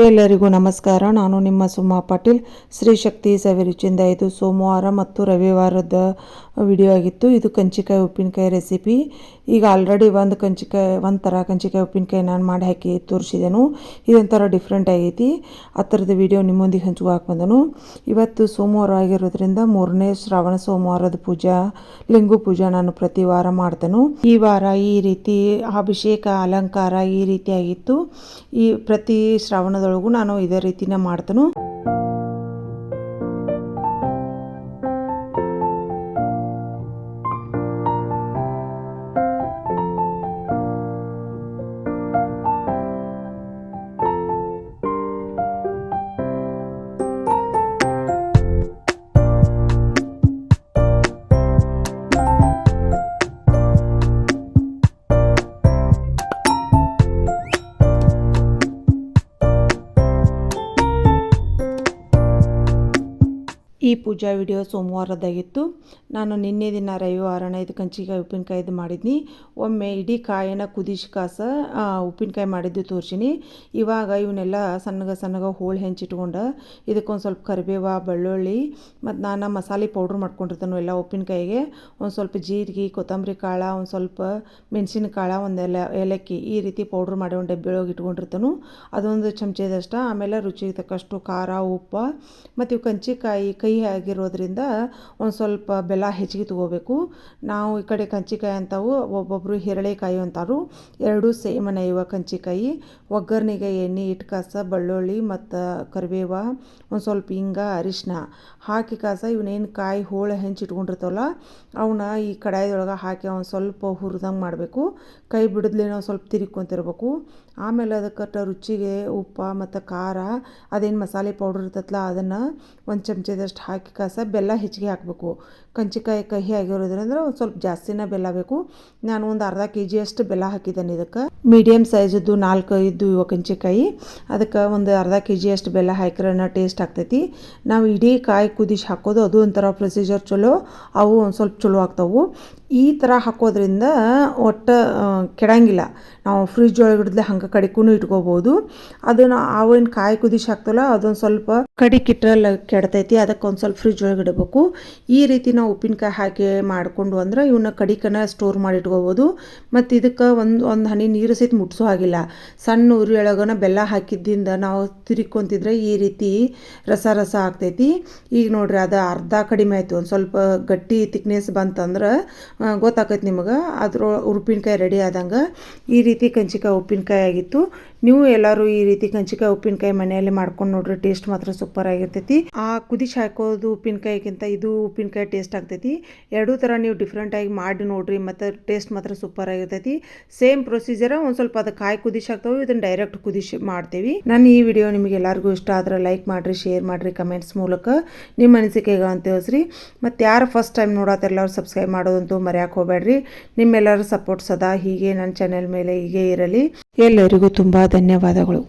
ಎಲ್ಲರಿಗೂ ನಮಸ್ಕಾರ. ನಾನು ನಿಮ್ಮ ಸುಮಾ ಪಾಟೀಲ್. ಶ್ರೀ ಶಕ್ತಿ ಸವಿರುಚಿಯಿಂದ ಇದು ಸೋಮವಾರ ಮತ್ತು ರವಿವಾರದ ವಿಡಿಯೋ ಆಗಿತ್ತು. ಇದು ಕಂಚಿಕಾಯಿ ಉಪ್ಪಿನಕಾಯಿ ರೆಸಿಪಿ. ಈಗ ಆಲ್ರೆಡಿ ಒಂಥರ ಕಂಚಿಕಾಯಿ ಉಪ್ಪಿನಕಾಯಿ ನಾನು ಮಾಡಿ ಹಾಕಿ ತೋರಿಸಿದೆನು. ಇದೊಂಥರ ಡಿಫ್ರೆಂಟ್ ಆಗೈತಿ. ಆ ಥರದ ವಿಡಿಯೋ ನಿಮ್ಮೊಂದಿಗೆ ಹಂಚ್ಕೋಕೆ ಬಂದನು. ಇವತ್ತು ಸೋಮವಾರ ಆಗಿರೋದ್ರಿಂದ 3ನೇ ಶ್ರಾವಣ ಸೋಮವಾರದ ಲಿಂಗು ಪೂಜಾ ನಾನು ಪ್ರತಿ ವಾರ ಮಾಡ್ತೇನೆ. ಈ ವಾರ ಈ ರೀತಿ ಅಭಿಷೇಕ ಅಲಂಕಾರ ಈ ರೀತಿ ಆಗಿತ್ತು. ಈ ಪ್ರತಿ ಶ್ರಾವಣದೊಳಗೂ ನಾನು ಇದೇ ರೀತಿನ ಮಾಡ್ತೇನೆ. ಈ ಪೂಜಾ ವಿಡಿಯೋ ಸೋಮವಾರದಾಗಿತ್ತು. ನಾನು ನಿನ್ನೆ ದಿನ ರವಿವಾರನ ಇದು ಕಂಚಿಕಾಯಿ ಉಪ್ಪಿನಕಾಯಿದು ಮಾಡಿದ್ನಿ. ಒಮ್ಮೆ ಇಡೀ ಕಾಯಿನ ಕುದಿಸಿ ಉಪ್ಪಿನಕಾಯಿ ಮಾಡಿದ್ದು ತೋರಿಸಿನಿ. ಇವಾಗ ಇವನ್ನೆಲ್ಲ ಸಣ್ಣಗೆ ಹೋಳು ಹೆಂಚಿಟ್ಕೊಂಡು ಇದಕ್ಕೊಂದು ಸ್ವಲ್ಪ ಕರಿಬೇವು, ಬೆಳ್ಳುಳ್ಳಿ ಮತ್ತು ನಾನು ಮಸಾಲೆ ಪೌಡ್ರ್ ಮಾಡ್ಕೊಂಡಿರ್ತೇನೆ. ಎಲ್ಲ ಉಪ್ಪಿನಕಾಯಿಗೆ ಒಂದು ಸ್ವಲ್ಪ ಜೀರಿಗೆ, ಕೊತ್ತಂಬರಿ ಕಾಳು, ಒಂದು ಸ್ವಲ್ಪ ಮೆಣಸಿನ ಕಾಳು, ಒಂದು ಏಲಕ್ಕಿ ಈ ರೀತಿ ಪೌಡ್ರ್ ಮಾಡಿ ಒಂದು ಡಬ್ಬಿ ಒಳಗೆ ಇಟ್ಕೊಂಡಿರ್ತೇನೆ. ಅದೊಂದು ಚಮಚದಷ್ಟು. ಆಮೇಲೆ ರುಚಿಗೆ ತಕ್ಕಷ್ಟು ಖಾರ, ಉಪ್ಪು ಮತ್ತು ಇವು ಕಂಚಿಕಾಯಿ ಕೈ ಆಗಿರೋದ್ರಿಂದ ಒಂದು ಸ್ವಲ್ಪ ಬೆಲ್ಲ ಹೆಚ್ಚಿಗೆ ತೊಗೋಬೇಕು. ನಾವು ಈ ಕಡೆ ಕಂಚಿಕಾಯಿ ಅಂತಾವು, ಒಬ್ಬೊಬ್ಬರು ಹಿರಳೆಕಾಯಿ ಅಂತಾರು. ಎರಡೂ ಸೇಮನ ಇವ ಕಂಚಿಕಾಯಿ. ಒಗ್ಗರಣೆಗೆ ಎಣ್ಣೆ ಇಟ್ಟು ಬೆಳ್ಳುಳ್ಳಿ ಮತ್ತು ಕರಿಬೇವು, ಒಂದು ಸ್ವಲ್ಪ ಹಿಂಗ, ಅರಿಶಿನ ಹಾಕಿ ಇವನೇನು ಕಾಯಿ ಹೋಳು ಹೆಂಚಿಟ್ಕೊಂಡಿರ್ತಾವಲ್ಲ ಅವನ್ನ ಈ ಕಡಾಯಿದೊಳಗೆ ಹಾಕಿ ಒಂದು ಸ್ವಲ್ಪ ಹುರಿದಂಗೆ ಮಾಡಬೇಕು. ಕೈ ಬಿಡದ್ಲೇನೋ ಒಂದು ಸ್ವಲ್ಪ ತಿರ್ಕೊಂತಿರ್ಬೇಕು. ಆಮೇಲೆ ಅದಕ್ಕೆ ರುಚಿಗೆ ಉಪ್ಪು ಮತ್ತು ಖಾರ, ಅದೇನು ಮಸಾಲೆ ಪೌಡ್ರ್ ಇರ್ತೈತಲ್ಲ ಅದನ್ನು ಒಂದು ಚಮಚದಷ್ಟು ಹಾಕಿ ಬೆಲ್ಲ ಹೆಚ್ಚಿಗೆ ಹಾಕಬೇಕು. ಕಂಚಿಕಾಯಿ ಕಹಿ ಆಗಿರೋದ್ರಿಂದ ಒಂದು ಸ್ವಲ್ಪ ಜಾಸ್ತಿನೇ ಬೆಲ್ಲ ಬೇಕು. ನಾನು ಒಂದು ಅರ್ಧ kg ಅಷ್ಟು ಬೆಲ್ಲ ಹಾಕಿದ್ದೇನೆ. ಇದಕ್ಕೆ ಮೀಡಿಯಮ್ ಸೈಜದ್ದು 4-5 ಇವ ಕಂಚಿಕಾಯಿ. ಅದಕ್ಕೆ ಒಂದು ಅರ್ಧ kg ಅಷ್ಟು ಬೆಲ್ಲ ಹಾಕಿರೋಣ ಟೇಸ್ಟ್ ಆಗ್ತೈತಿ. ನಾವು ಇಡೀ ಕಾಯಿ ಕುದಿಸಿ ಹಾಕೋದು ಅದು ಒಂಥರ ಪ್ರೊಸೀಜರ್ ಚಲೋ. ಅವು ಒಂದು ಸ್ವಲ್ಪ ಚಲೋ ಆಗ್ತಾವೆ. ಈ ಥರ ಹಾಕೋದ್ರಿಂದ ಒಟ್ಟು ಕೆಡಂಗಿಲ್ಲ. ನಾವು ಫ್ರಿಜ್ ಒಳಗಿಡ್ದೆ ಹಂಗೆ ಕಡಿಕೂ ಇಟ್ಕೋಬೋದು. ಅದನ್ನು ಅವೇನು ಕಾಯಿ ಕುದಿಸಿ ಹಾಕ್ತಲ್ಲ ಅದೊಂದು ಸ್ವಲ್ಪ ಕಡಿಕಿಟ್ರಲ್ಲಿ ಕೆಡ್ತೈತಿ. ಅದಕ್ಕೆ ಒಂದು ಸ್ವಲ್ಪ ಫ್ರಿಜ್ ಒಳಗೆ ಇಡಬೇಕು. ಈ ರೀತಿ ನಾವು ಉಪ್ಪಿನಕಾಯಿ ಹಾಕಿ ಮಾಡಿಕೊಂಡು ಅಂದ್ರೆ ಇವನ್ನ ಕಡಿಕನ ಸ್ಟೋರ್ ಮಾಡಿ ಇಟ್ಕೋಬೋದು. ಮತ್ತು ಇದಕ್ಕೆ ಒಂದು ಹನಿ ನೀರು ಸಹಿತ ಮುಟ್ಸೋ ಆಗಿಲ್ಲ. ಸಣ್ಣ ಉರಿ ಒಳಗನ ಬೆಲ್ಲ ಹಾಕಿದ್ದಿಂದ ನಾವು ತಿರ್ಕೊಂತಿದ್ರೆ ಈ ರೀತಿ ರಸ ಆಗ್ತೈತಿ. ಈಗ ನೋಡ್ರಿ ಅದು ಅರ್ಧ ಕಡಿಮೆ ಆಯಿತು. ಒಂದು ಸ್ವಲ್ಪ ಗಟ್ಟಿ ತಿಕ್ನೆಸ್ ಬಂತಂದ್ರೆ ಗೊತ್ತಾಕೈತಿ ನಿಮಗೆ ಅದ್ರ ಉಪ್ಪಿನಕಾಯಿ ರೆಡಿ ಆದಂಗೆ. ಈ ರೀತಿ ಕಂಚಿಕಾಯಿ ಉಪ್ಪಿನಕಾಯಿ ಆಗಿತ್ತು. ನೀವು ಎಲ್ಲರೂ ಈ ರೀತಿ ಕಂಚಿಕಾಯಿ ಉಪ್ಪಿನಕಾಯಿ ಮನೆಯಲ್ಲಿ ಮಾಡ್ಕೊಂಡು ನೋಡ್ರಿ. ಟೇಸ್ಟ್ ಮಾತ್ರ ಸೂಪರ್ ಆಗಿರ್ತೈತಿ. ಆ ಕುದಿಸಿ ಹಾಕೋದು ಉಪ್ಪಿನಕಾಯಿಗಿಂತ ಇದು ಉಪ್ಪಿನಕಾಯಿ ಟೇಸ್ಟ್ ಆಗ್ತೈತಿ. ಎರಡೂ ಥರ ನೀವು ಡಿಫ್ರೆಂಟಾಗಿ ಮಾಡಿ ನೋಡ್ರಿ. ಮತ್ತು ಟೇಸ್ಟ್ ಮಾತ್ರ ಸೂಪರ್ ಆಗಿರ್ತೈತಿ. Same procedure. ಒಂದು ಸ್ವಲ್ಪ ಅದು ಕಾಯಿ ಕುದಿಸಿ ಹಾಕ್ತಾವೆ, ಇದನ್ನು ಡೈರೆಕ್ಟ್ ಕುದಿಸಿ ಮಾಡ್ತೀವಿ. ನಾನು ಈ ವಿಡಿಯೋ ನಿಮಗೆ ಎಲ್ಲರಿಗೂ ಇಷ್ಟ ಆದರೆ ಲೈಕ್ ಮಾಡಿರಿ, ಶೇರ್ ಮಾಡಿರಿ, ಕಮೆಂಟ್ಸ್ ಮೂಲಕ ನಿಮ್ಮ ಅನಿಸಿಕೆಗಳನ್ನ ತಿಳಿಸ್ರಿ. ಮತ್ತು ಯಾರು ಫಸ್ಟ್ ಟೈಮ್ ನೋಡೋದು ಎಲ್ಲರೂ ಸಬ್ಸ್ಕ್ರೈಬ್ ಮಾಡೋದಂತೂ ಮರೆಯೋಕೆ ಹೋಗಬೇಡ್ರಿ. ನಿಮ್ಮೆಲ್ಲರ ಸಪೋರ್ಟ್ ಸದಾ ಹೀಗೆ ನನ್ನ ಚಾನೆಲ್ ಮೇಲೆ ಹೀಗೆ ಇರಲಿ. ಎಲ್ಲರಿಗೂ ತುಂಬ ಧನ್ಯವಾದಗಳು.